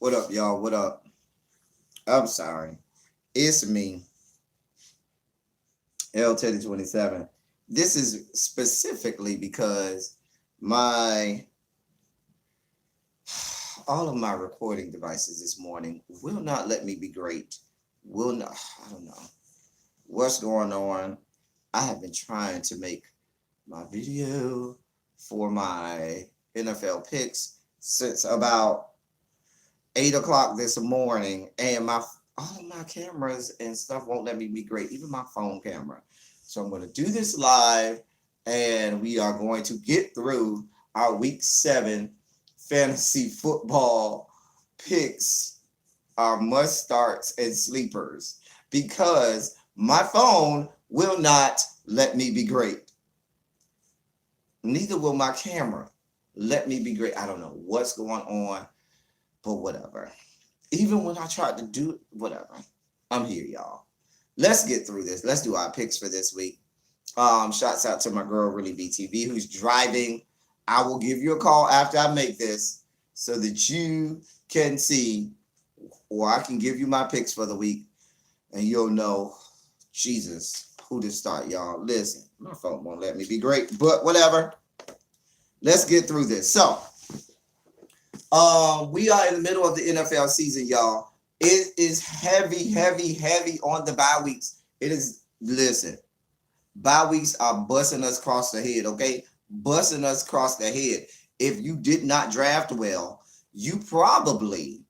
What up, y'all? What up? I'm sorry. It's me, elteddy 27. This is specifically because my all of my recording devices this morning will not let me be great. Will not. I don't know what's going on. I have been trying to make my video for my NFL picks since about 8 o'clock this morning, and my all of my cameras and stuff won't let me be great, even my phone camera. So I'm going to do this live, and we are going to get through our week 7 fantasy football picks, our must starts and sleepers, because my phone will not let me be great. Neither will my camera let me be great. I don't know what's going on, but whatever. Even when I tried to do it, whatever. I'm here, y'all. Let's get through this. Let's do our picks for this week. Shouts out to my girl, Really BTV, who's driving. I will give you a call after I make this so that you can see, or I can give you my picks for the week, and you'll know, Jesus, who to start, y'all. Listen, my phone won't let me be great, but whatever. Let's get through this. So, we are in the middle of the NFL season, y'all. It is heavy, heavy, heavy on the bye weeks. It is, listen, bye weeks are busting us across the head, okay? Busting us across the head. If you did not draft well, you probably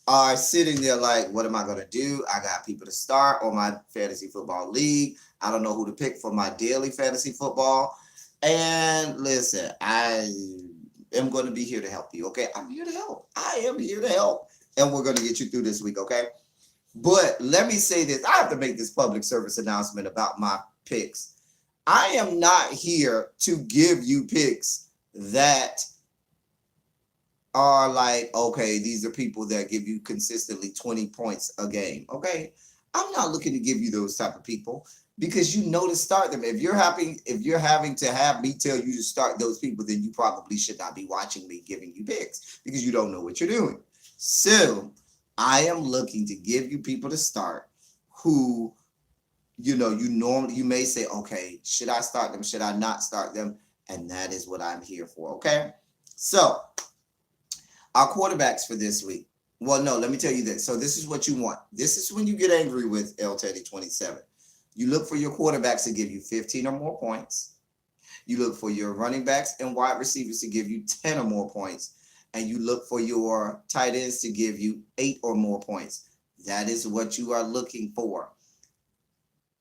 are sitting there like, what am I going to do? I got people to start on my fantasy football league. I don't know who to pick for my daily fantasy football. And listen, I am going to be here to help you, okay? I'm here to help. I am here to help. And we're going to get you through this week, okay? But let me say this. I have to make this public service announcement about my picks. I am not here to give you picks that are like, okay, these are people that give you consistently 20 points a game, okay? I'm not looking to give you those type of people because you know to start them. If you're having to have me tell you to start those people, then you probably should not be watching me giving you picks because you don't know what you're doing. So I am looking to give you people to start who, you normally, you may say, okay, should I start them? Should I not start them? And that is what I'm here for, okay? So our quarterbacks for this week. Well, no, let me tell you this. So this is what you want. This is when you get angry with elteddy 27. You look for your quarterbacks to give you 15 or more points. You look for your running backs and wide receivers to give you 10 or more points. And you look for your tight ends to give you 8 or more points. That is what you are looking for.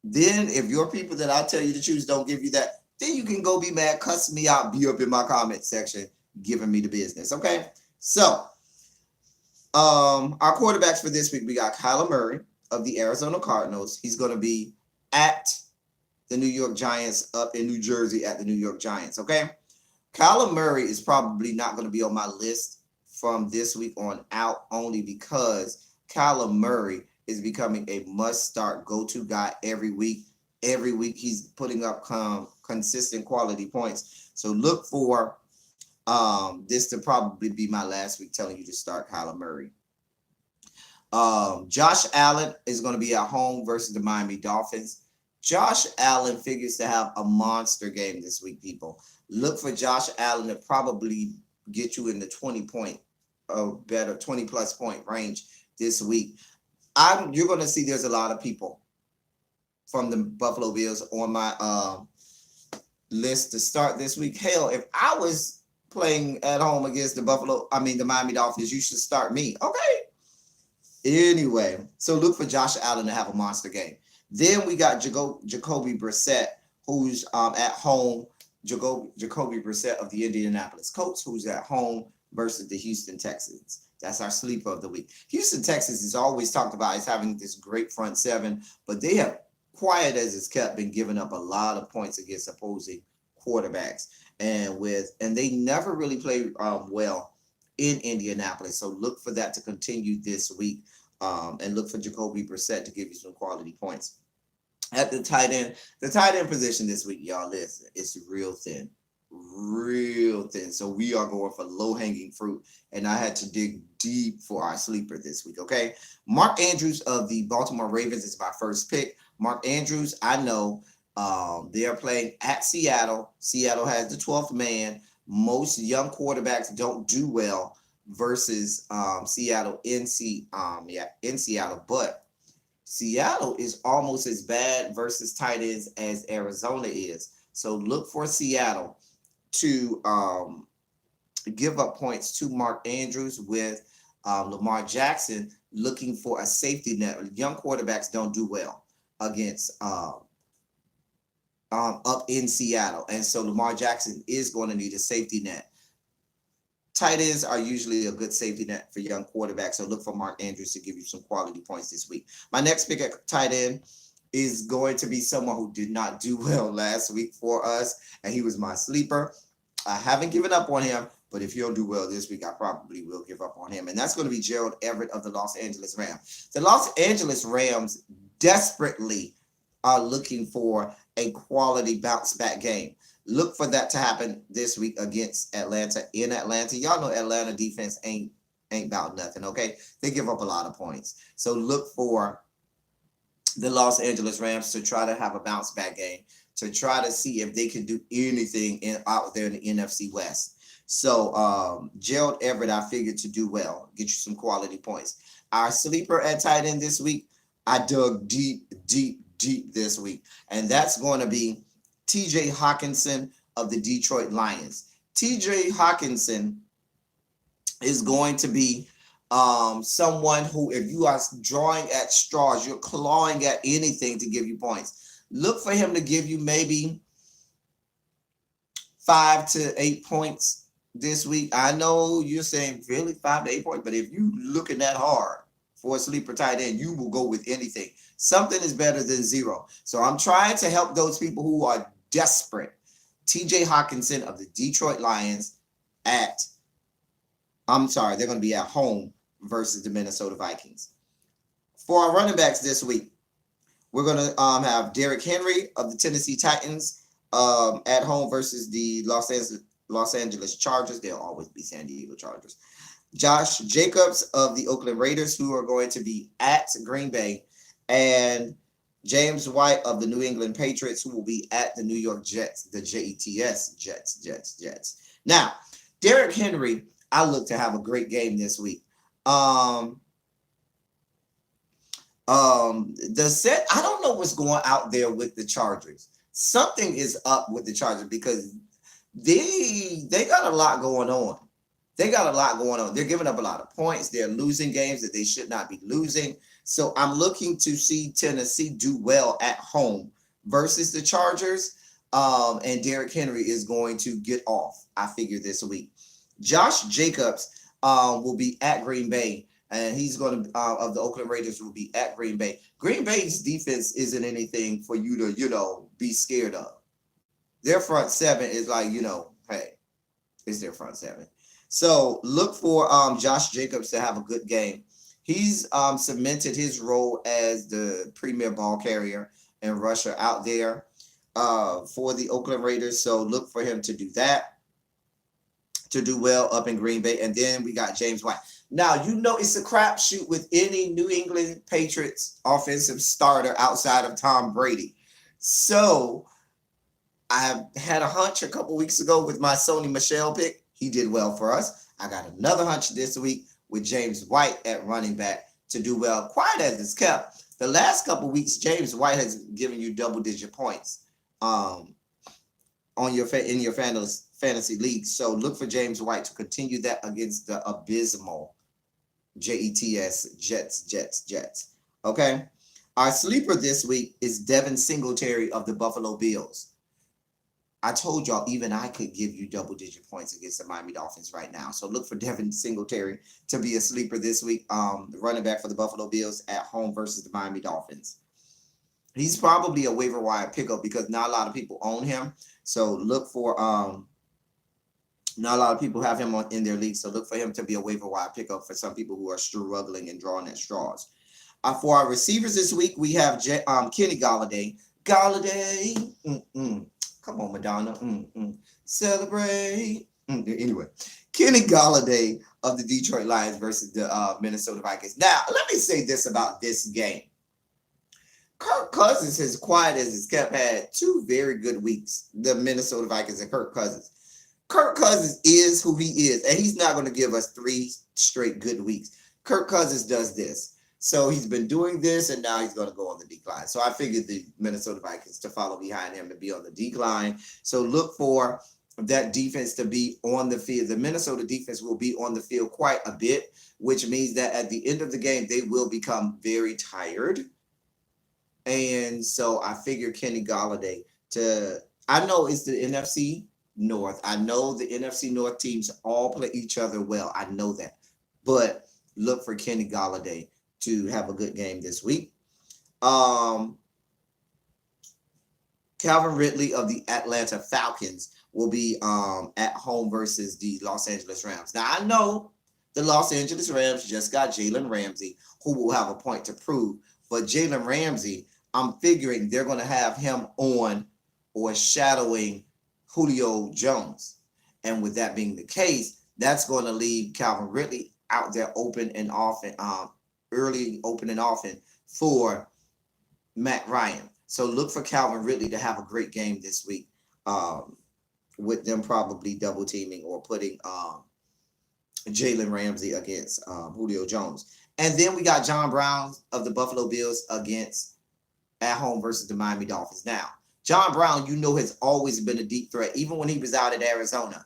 Then if your people that I tell you to choose don't give you that, then you can go be mad, cuss me out, be up in my comment section, giving me the business, okay? So, our quarterbacks for this week, we got Kyler Murray of the Arizona Cardinals. He's going to be at the New York Giants up in New Jersey at the New York Giants, okay? Kyler Murray is probably not going to be on my list from this week on out, only because Kyler Murray is becoming a must-start go-to guy every week. Every week he's putting up consistent quality points. So look for this to probably be my last week telling you to start Kyler Murray. Josh Allen is going to be at home versus the Miami Dolphins. Josh Allen figures to have a monster game this week, people. Look for Josh Allen to probably get you in the 20-point or better, 20-plus point range this week. You're going to see there's a lot of people from the Buffalo Bills on my list to start this week. Hell, if I was playing at home against the Miami Dolphins, you should start me. Okay. Anyway, so look for Josh Allen to have a monster game. Then we got Jacoby Brissett, who's at home. Jacoby Brissett of the Indianapolis Colts, who's at home versus the Houston Texans. That's our sleeper of the week. Houston Texans is always talked about as having this great front seven, but they have, quiet as it's kept, been giving up a lot of points against opposing quarterbacks, and they never really play well in Indianapolis. So look for that to continue this week, and look for Jacoby Brissett to give you some quality points. At the tight end position this week, y'all, listen, it's real thin. real thin. So we are going for low hanging fruit. And I had to dig deep for our sleeper this week. Okay. Mark Andrews of the Baltimore Ravens is my first pick. Mark Andrews, I know they are playing at Seattle. Seattle has the 12th man. Most young quarterbacks don't do well versus Seattle in Seattle, but Seattle is almost as bad versus tight ends as Arizona is. So look for Seattle to give up points to Mark Andrews with Lamar Jackson looking for a safety net. Young quarterbacks don't do well against up in Seattle, and so Lamar Jackson is going to need a safety net. Tight ends are usually a good safety net for young quarterbacks, so look for Mark Andrews to give you some quality points this week. My next pick at tight end is going to be someone who did not do well last week for us, and he was my sleeper. I haven't given up on him, but if he'll do well this week, I probably will give up on him, and that's going to be Gerald Everett of the Los Angeles Rams. The Los Angeles Rams desperately are looking for a quality bounce back game. Look for that to happen this week against Atlanta in Atlanta. Y'all know Atlanta defense ain't about nothing, okay? They give up a lot of points. So look for the Los Angeles Rams to try to have a bounce back game, to try to see if they can do anything out there in the NFC West. So Gerald Everett, I figured to do well, get you some quality points. Our sleeper at tight end this week, I dug deep this week, and that's going to be TJ Hawkinson of the Detroit Lions. TJ Hawkinson is going to be someone who, if you are drawing at straws, you're clawing at anything to give you points. Look for him to give you maybe 5 to 8 points this week. I know you're saying really 5 to 8 points, but if you looking that hard for a sleeper tight end, you will go with anything. Something is better than zero. So I'm trying to help those people who are desperate. TJ Hawkinson of the Detroit Lions they're going to be at home versus the Minnesota Vikings. For our running backs this week, we're going to have Derrick Henry of the Tennessee Titans at home versus the Los Angeles Chargers. They'll always be San Diego Chargers. Josh Jacobs of the Oakland Raiders, who are going to be at Green Bay, and James White of the New England Patriots, who will be at the New York Jets, the Jets, Jets. Now, Derrick Henry, I look to have a great game this week. I don't know what's going out there with the Chargers. Something is up with the Chargers because they got a lot going on. They're giving up a lot of points. They're losing games that they should not be losing. So I'm looking to see Tennessee do well at home versus the Chargers. And Derrick Henry is going to get off, I figure, this week. Josh Jacobs will be at Green Bay, and he's going to, of the Oakland Raiders, will be at Green Bay. Green Bay's defense isn't anything for you to, be scared of. Their front seven is like, hey, it's their front seven. So look for Josh Jacobs to have a good game. He's cemented his role as the premier ball carrier and rusher out there for the Oakland Raiders. So look for him to do that, to do well up in Green Bay. And then we got James White. Now, it's a crapshoot with any New England Patriots offensive starter outside of Tom Brady. So I had a hunch a couple weeks ago with my Sony Michel pick. He did well for us. I got another hunch this week with James White at running back to do well. Quiet as it's kept. The last couple weeks, James White has given you double-digit points in your fantasy league. So look for James White to continue that against the abysmal Jets. Okay? Our sleeper this week is Devin Singletary of the Buffalo Bills. I told y'all even I could give you double-digit points against the Miami Dolphins right now. So look for Devin Singletary to be a sleeper this week, the running back for the Buffalo Bills at home versus the Miami Dolphins. He's probably a waiver wire pickup because not a lot of people own him. So look for not a lot of people have him in their league. So look for him to be a waiver wire pickup for some people who are struggling and drawing at straws. For our receivers this week, we have Kenny Galladay. Come on, Madonna. Celebrate. Anyway, Kenny Galladay of the Detroit Lions versus the Minnesota Vikings. Now, let me say this about this game. Kirk Cousins, as quiet as it's kept, had two very good weeks. The Minnesota Vikings and Kirk Cousins. Kirk Cousins is who he is, and he's not going to give us three straight good weeks. Kirk Cousins does this. So he's been doing this, and now he's going to go on the decline. So I figured the Minnesota Vikings to follow behind him and be on the decline. So look for that defense to be on the field. The Minnesota defense will be on the field quite a bit, which means that at the end of the game, they will become very tired. And so I figured Kenny Galladay I know it's the NFC North. I know the NFC North teams all play each other well. I know that. But look for Kenny Galladay to have a good game this week. Calvin Ridley of the Atlanta Falcons will be at home versus the Los Angeles Rams. Now, I know the Los Angeles Rams just got Jalen Ramsey, who will have a point to prove. But Jalen Ramsey, I'm figuring they're going to have him on or shadowing Julio Jones. And with that being the case, that's going to leave Calvin Ridley out there open and often, early open and often for Matt Ryan. So look for Calvin Ridley to have a great game this week, with them probably double teaming or putting Jalen Ramsey against Julio Jones. And then we got John Brown of the Buffalo Bills at home versus the Miami Dolphins. Now, John Brown, has always been a deep threat, even when he was out at Arizona.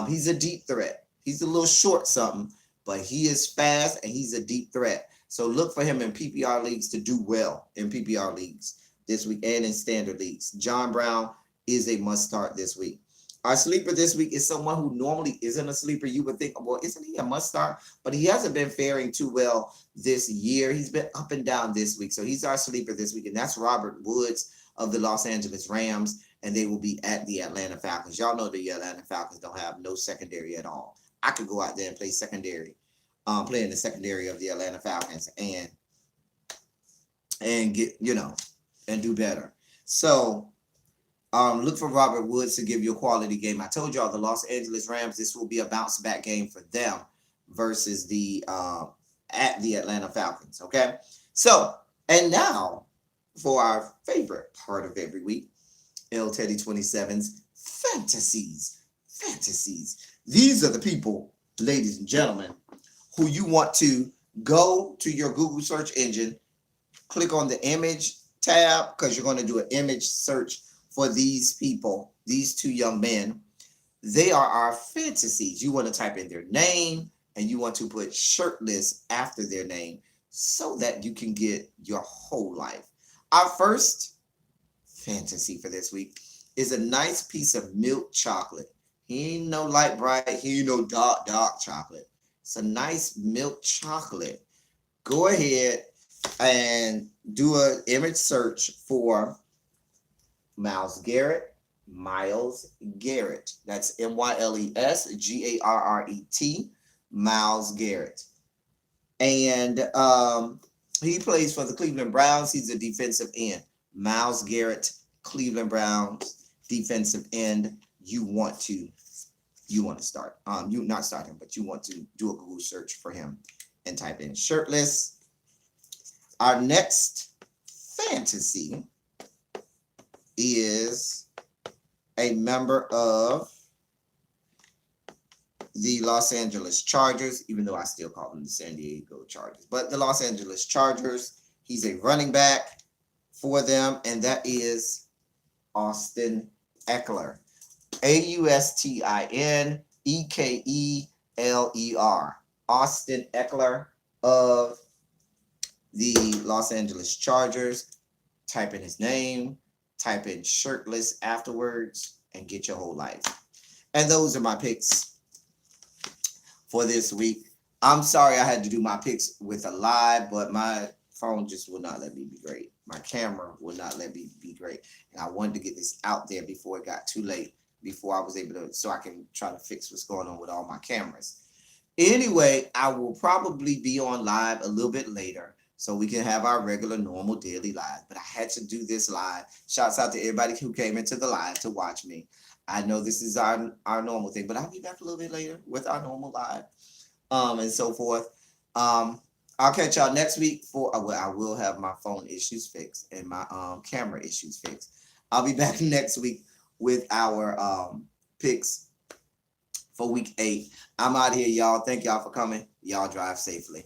He's a deep threat. He's a little short something, but he is fast and he's a deep threat. So look for him in PPR leagues to do well in PPR leagues this week and in standard leagues. John Brown is a must start this week. Our sleeper this week is someone who normally isn't a sleeper. You would think, well, isn't he a must start? But he hasn't been faring too well this year. He's been up and down this week. So he's our sleeper this week, and that's Robert Woods of the Los Angeles Rams, and they will be at the Atlanta Falcons. Y'all know the Atlanta Falcons don't have no secondary at all. I could go out there and play secondary, play in the secondary of the Atlanta Falcons and get, and do better. So look for Robert Woods to give you a quality game. I told y'all the Los Angeles Rams, this will be a bounce back game for them versus the at the Atlanta Falcons. Okay. So, and now for our favorite part of every week, elteddy 27's fantasies. These are the people, ladies and gentlemen, who you want to go to your Google search engine, click on the image tab, because you're going to do an image search for these people, these two young men. They are our fantasies. You want to type in their name and you want to put shirtless after their name so that you can get your whole life. Our first fantasy for this week is a nice piece of milk chocolate. He ain't no light bright, he ain't no dark chocolate. It's a nice milk chocolate. Go ahead and do an image search for Myles Garrett. That's MYLES GARRET. Myles Garrett. And he plays for the Cleveland Browns. He's a defensive end. Myles Garrett, Cleveland Browns, defensive end. You want to start. You not start him, but you want to do a Google search for him and type in shirtless. Our next fantasy is a member of the Los Angeles Chargers, even though I still call them the San Diego Chargers. But the Los Angeles Chargers, he's a running back for them, and that is Austin Ekeler. AUSTINEKELER. Austin Ekeler of the Los Angeles Chargers. Type in his name, type in shirtless afterwards, and get your whole life. And those are my picks for this week. I'm sorry I had to do my picks with a live, but my phone just will not let me be great. My camera will not let me be great. And I wanted to get this out there before it got too late, before I was able to, so I can try to fix what's going on with all my cameras. Anyway, I will probably be on live a little bit later so we can have our regular, normal daily live. But I had to do this live. Shouts out to everybody who came into the live to watch me. I know this is our normal thing, but I'll be back a little bit later with our normal live, and so forth. I'll catch y'all next week for well, I will have my phone issues fixed and my camera issues fixed. I'll be back next week with our picks for week 8. I'm out here, y'all. Thank y'all for coming. Y'all drive safely.